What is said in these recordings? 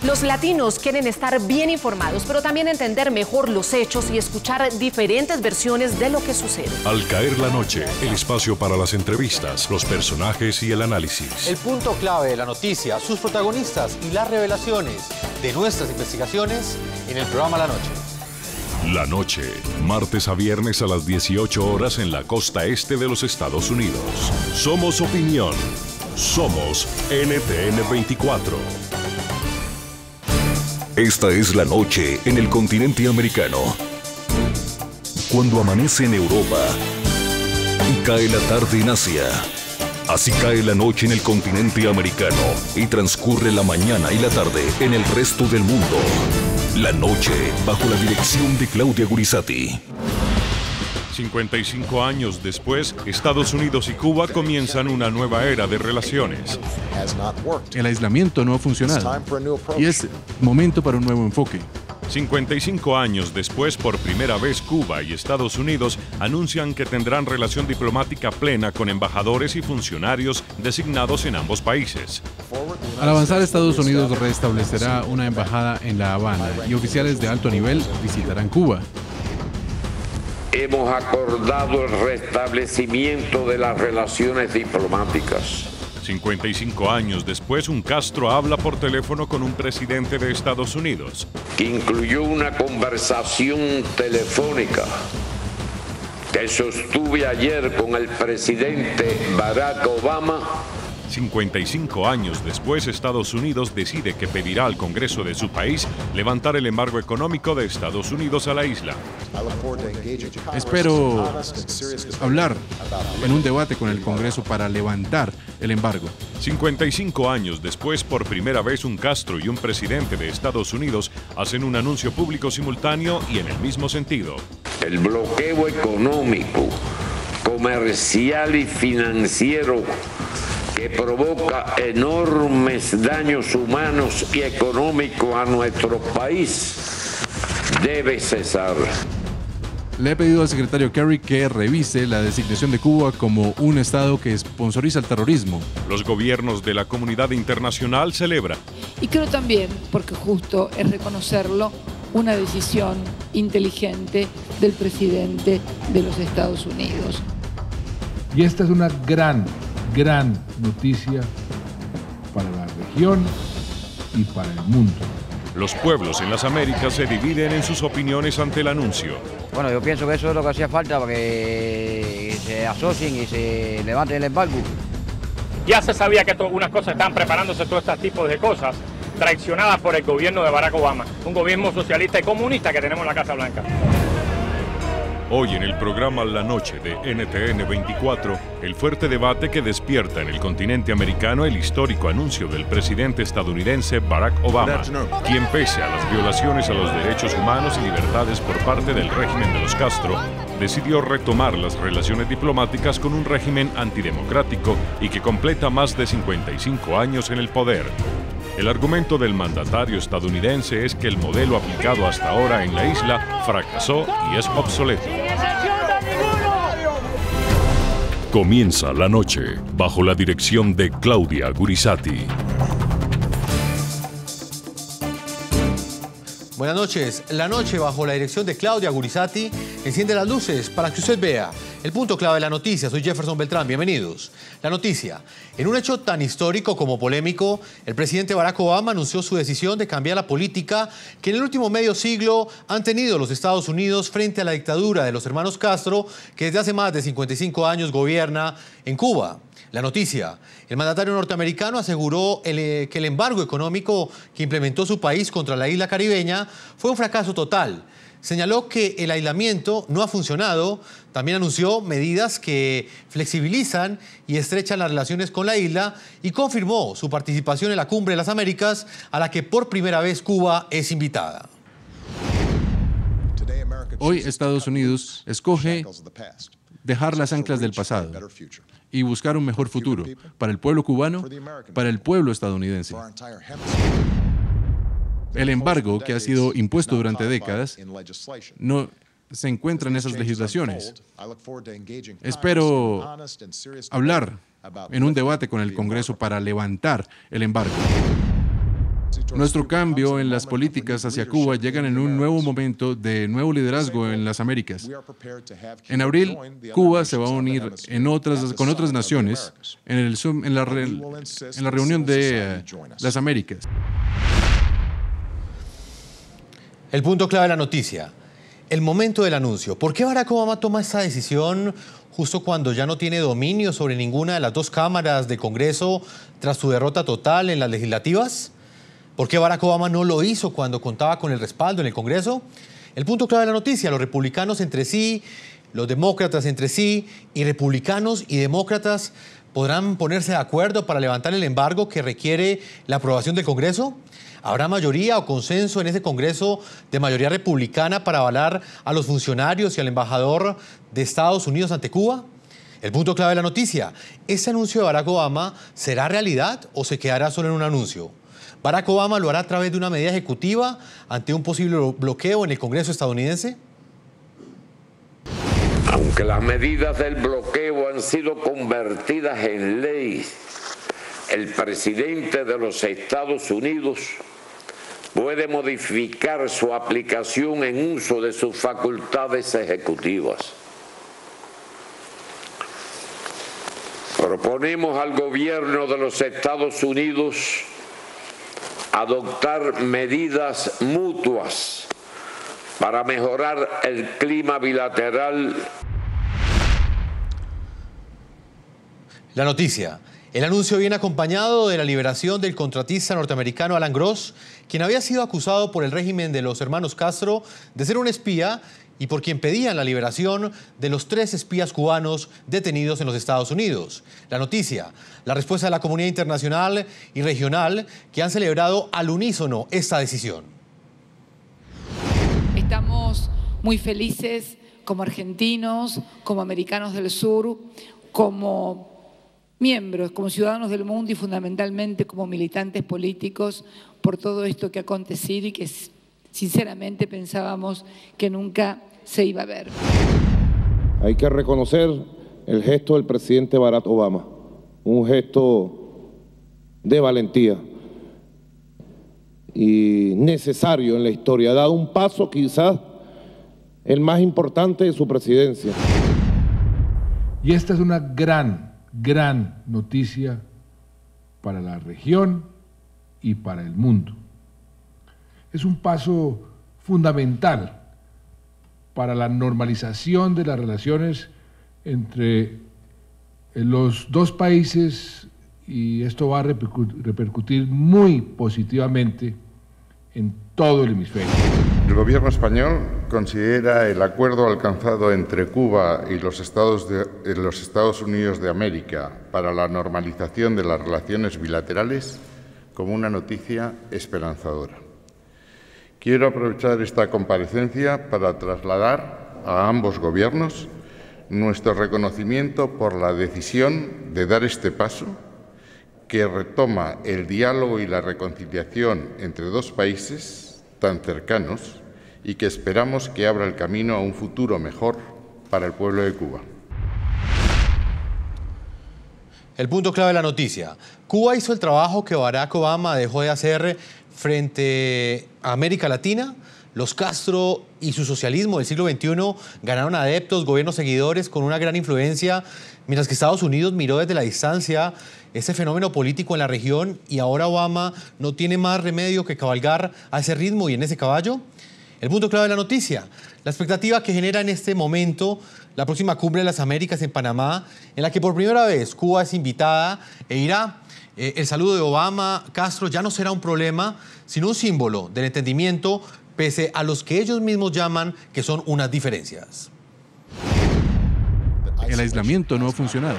Los latinos quieren estar bien informados, pero también entender mejor los hechos y escuchar diferentes versiones de lo que sucede. Al caer la noche, el espacio para las entrevistas, los personajes y el análisis. El punto clave de la noticia, sus protagonistas y las revelaciones de nuestras investigaciones en el programa La Noche. La Noche, martes a viernes a las 18 horas en la costa este de los Estados Unidos. Somos opinión. Somos NTN 24. Esta es la noche en el continente americano. Cuando amanece en Europa y cae la tarde en Asia. Así cae la noche en el continente americano y transcurre la mañana y la tarde en el resto del mundo. La Noche, bajo la dirección de Claudia Gurizati. 55 años después, Estados Unidos y Cuba comienzan una nueva era de relaciones. El aislamiento no ha funcionado y es momento para un nuevo enfoque. 55 años después, por primera vez, Cuba y Estados Unidos anuncian que tendrán relación diplomática plena con embajadores y funcionarios designados en ambos países. Al avanzar, Estados Unidos restablecerá una embajada en La Habana y oficiales de alto nivel visitarán Cuba. Hemos acordado el restablecimiento de las relaciones diplomáticas. 55 años después, un Castro habla por teléfono con un presidente de Estados Unidos. Que incluyó una conversación telefónica que sostuve ayer con el presidente Barack Obama. 55 años después, Estados Unidos decide que pedirá al Congreso de su país levantar el embargo económico de Estados Unidos a la isla. Espero hablar en un debate con el Congreso para levantar el embargo. 55 años después, por primera vez, un Castro y un presidente de Estados Unidos hacen un anuncio público simultáneo y en el mismo sentido. El bloqueo económico, comercial y financiero que provoca enormes daños humanos y económicos a nuestro país, debe cesar. Le he pedido al secretario Kerry que revise la designación de Cuba como un estado que sponsoriza el terrorismo. Los gobiernos de la comunidad internacional celebran. Y creo también, porque justo es reconocerlo, una decisión inteligente del presidente de los Estados Unidos. Y esta es una gran noticia para la región y para el mundo. Los pueblos en las Américas se dividen en sus opiniones ante el anuncio. Bueno, yo pienso que eso es lo que hacía falta para que se asocien y se levanten el embargo. Ya se sabía que unas cosas estaban preparándose, todos estos tipos de cosas, traicionadas por el gobierno de Barack Obama, un gobierno socialista y comunista que tenemos en la Casa Blanca. Hoy en el programa La Noche de NTN 24, el fuerte debate que despierta en el continente americano el histórico anuncio del presidente estadounidense Barack Obama, quien pese a las violaciones a los derechos humanos y libertades por parte del régimen de los Castro, decidió retomar las relaciones diplomáticas con un régimen antidemocrático y que completa más de 55 años en el poder. El argumento del mandatario estadounidense es que el modelo aplicado hasta ahora en la isla fracasó y es obsoleto. Comienza La Noche bajo la dirección de Claudia Gurizati. Buenas noches. La Noche, bajo la dirección de Claudia Gurizati, enciende las luces para que usted vea el punto clave de la noticia. Soy Jefferson Beltrán, bienvenidos. La noticia. En un hecho tan histórico como polémico, el presidente Barack Obama anunció su decisión de cambiar la política que en el último medio siglo han tenido los Estados Unidos frente a la dictadura de los hermanos Castro, que desde hace más de 55 años gobierna en Cuba. La noticia. El mandatario norteamericano aseguró que el embargo económico que implementó su país contra la isla caribeña fue un fracaso total. Señaló que el aislamiento no ha funcionado. También anunció medidas que flexibilizan y estrechan las relaciones con la isla y confirmó su participación en la Cumbre de las Américas, a la que por primera vez Cuba es invitada. Hoy Estados Unidos escoge dejar las anclas del pasado y buscar un mejor futuro para el pueblo cubano, para el pueblo estadounidense. El embargo que ha sido impuesto durante décadas no se encuentra en esas legislaciones. Espero hablar en un debate con el Congreso para levantar el embargo. Nuestro cambio en las políticas hacia Cuba llegan en un nuevo momento de nuevo liderazgo en las Américas. En abril, Cuba se va a unir con otras naciones en la reunión de las Américas. El punto clave de la noticia, el momento del anuncio. ¿Por qué Barack Obama toma esta decisión justo cuando ya no tiene dominio sobre ninguna de las dos cámaras del Congreso tras su derrota total en las legislativas? ¿Por qué Barack Obama no lo hizo cuando contaba con el respaldo en el Congreso? El punto clave de la noticia, los republicanos entre sí, los demócratas entre sí, y republicanos y demócratas podrán ponerse de acuerdo para levantar el embargo que requiere la aprobación del Congreso. ¿Habrá mayoría o consenso en ese Congreso de mayoría republicana para avalar a los funcionarios y al embajador de Estados Unidos ante Cuba? El punto clave de la noticia, ¿ese anuncio de Barack Obama será realidad o se quedará solo en un anuncio? ¿Barack Obama lo hará a través de una medida ejecutiva ante un posible bloqueo en el Congreso estadounidense? Aunque las medidas del bloqueo han sido convertidas en ley, el presidente de los Estados Unidos puede modificar su aplicación en uso de sus facultades ejecutivas. Proponemos al gobierno de los Estados Unidos adoptar medidas mutuas para mejorar el clima bilateral. La noticia. El anuncio viene acompañado de la liberación del contratista norteamericano Alan Gross, quien había sido acusado por el régimen de los hermanos Castro de ser un espía y por quien pedían la liberación de los 3 espías cubanos detenidos en los Estados Unidos. La noticia, la respuesta de la comunidad internacional y regional que han celebrado al unísono esta decisión. Estamos muy felices como argentinos, como americanos del sur, como miembros, como ciudadanos del mundo y fundamentalmente como militantes políticos por todo esto que ha acontecido y que sinceramente pensábamos que nunca se iba a ver. Hay que reconocer el gesto del presidente Barack Obama, un gesto de valentía y necesario en la historia. Ha dado un paso quizás el más importante de su presidencia. Y esta es una gran noticia para la región y para el mundo. Es un paso fundamental para la normalización de las relaciones entre los dos países y esto va a repercutir muy positivamente en todo el hemisferio. El gobierno español considera el acuerdo alcanzado entre Cuba y los Estados Unidos de América para la normalización de las relaciones bilaterales como una noticia esperanzadora. Quiero aprovechar esta comparecencia para trasladar a ambos gobiernos nuestro reconocimiento por la decisión de dar este paso que retoma el diálogo y la reconciliación entre dos países tan cercanos y que esperamos que abra el camino a un futuro mejor para el pueblo de Cuba. El punto clave de la noticia. Cuba hizo el trabajo que Barack Obama dejó de hacer frente a América Latina. Los Castro y su socialismo del siglo XXI ganaron adeptos, gobiernos seguidores con una gran influencia, mientras que Estados Unidos miró desde la distancia ese fenómeno político en la región y ahora Obama no tiene más remedio que cabalgar a ese ritmo y en ese caballo. El punto clave de la noticia, la expectativa que genera en este momento la próxima cumbre de las Américas en Panamá, en la que por primera vez Cuba es invitada e irá. El saludo de Obama-Castro ya no será un problema, sino un símbolo del entendimiento pese a los que ellos mismos llaman que son unas diferencias. El aislamiento no ha funcionado.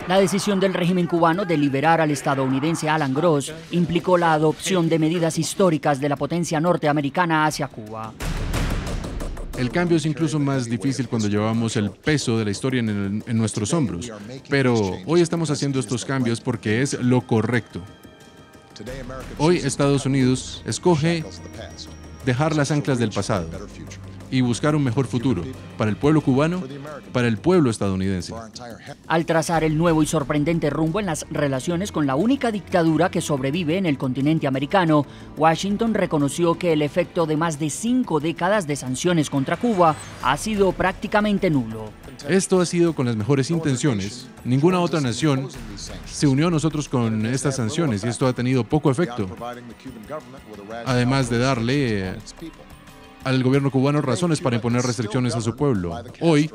La decisión del régimen cubano de liberar al estadounidense Alan Gross implicó la adopción de medidas históricas de la potencia norteamericana hacia Cuba. El cambio es incluso más difícil cuando llevamos el peso de la historia en nuestros hombros, pero hoy estamos haciendo estos cambios porque es lo correcto. Hoy Estados Unidos escoge dejar las anclas del pasado y buscar un mejor futuro para el pueblo cubano, para el pueblo estadounidense. Al trazar el nuevo y sorprendente rumbo en las relaciones con la única dictadura que sobrevive en el continente americano, Washington reconoció que el efecto de más de 5 décadas de sanciones contra Cuba ha sido prácticamente nulo. Esto ha sido con las mejores intenciones. Ninguna otra nación se unió a nosotros con estas sanciones y esto ha tenido poco efecto. Además de darle al gobierno cubano razones para imponer restricciones a su pueblo. Hoy,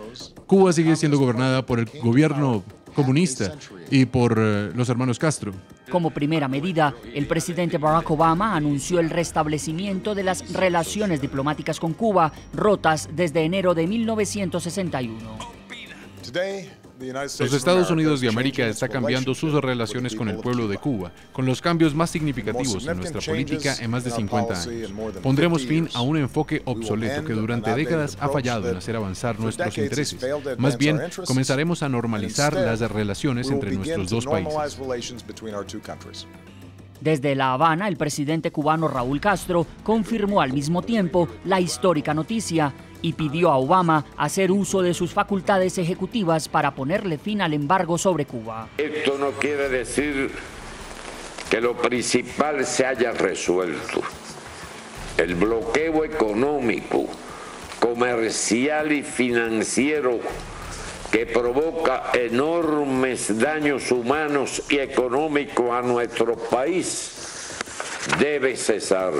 Cuba sigue siendo gobernada por el gobierno comunista y por los hermanos Castro. Como primera medida, el presidente Barack Obama anunció el restablecimiento de las relaciones diplomáticas con Cuba, rotas desde enero de 1961. Los Estados Unidos de América está cambiando sus relaciones con el pueblo de Cuba, con los cambios más significativos en nuestra política en más de 50 años. Pondremos fin a un enfoque obsoleto que durante décadas ha fallado en hacer avanzar nuestros intereses. Más bien, comenzaremos a normalizar las relaciones entre nuestros dos países. Desde La Habana, el presidente cubano Raúl Castro confirmó al mismo tiempo la histórica noticia y pidió a Obama hacer uso de sus facultades ejecutivas para ponerle fin al embargo sobre Cuba. Esto no quiere decir que lo principal se haya resuelto. El bloqueo económico, comercial y financiero que provoca enormes daños humanos y económicos a nuestro país debe cesar.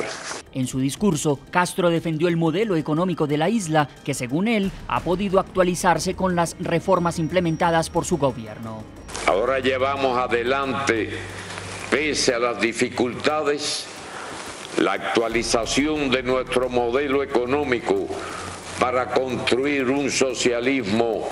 En su discurso, Castro defendió el modelo económico de la isla, que según él ha podido actualizarse con las reformas implementadas por su gobierno. Ahora llevamos adelante, pese a las dificultades, la actualización de nuestro modelo económico para construir un socialismo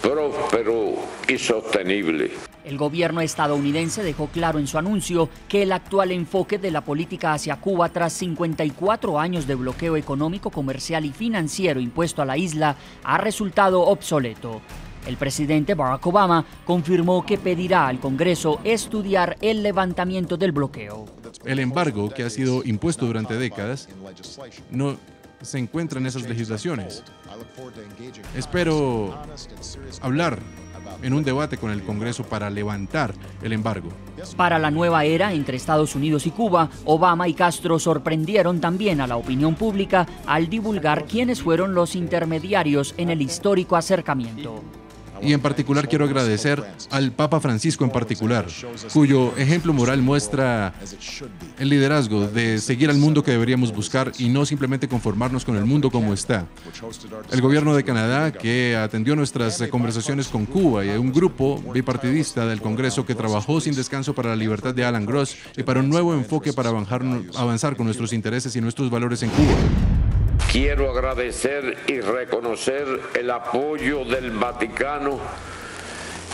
próspero y sostenible. El gobierno estadounidense dejó claro en su anuncio que el actual enfoque de la política hacia Cuba tras 54 años de bloqueo económico, comercial y financiero impuesto a la isla ha resultado obsoleto. El presidente Barack Obama confirmó que pedirá al Congreso estudiar el levantamiento del bloqueo. El embargo que ha sido impuesto durante décadas no se encuentra en esas legislaciones. Espero hablar en un debate con el Congreso para levantar el embargo. Para la nueva era entre Estados Unidos y Cuba, Obama y Castro sorprendieron también a la opinión pública al divulgar quiénes fueron los intermediarios en el histórico acercamiento. Y en particular quiero agradecer al Papa Francisco en particular, cuyo ejemplo moral muestra el liderazgo de seguir al mundo que deberíamos buscar y no simplemente conformarnos con el mundo como está. El gobierno de Canadá, que atendió nuestras conversaciones con Cuba, y un grupo bipartidista del Congreso que trabajó sin descanso para la libertad de Alan Gross y para un nuevo enfoque para avanzar con nuestros intereses y nuestros valores en Cuba. Quiero agradecer y reconocer el apoyo del Vaticano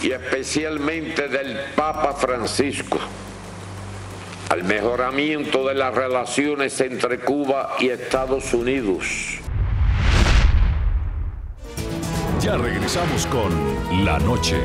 y especialmente del Papa Francisco al mejoramiento de las relaciones entre Cuba y Estados Unidos. Ya regresamos con La Noche.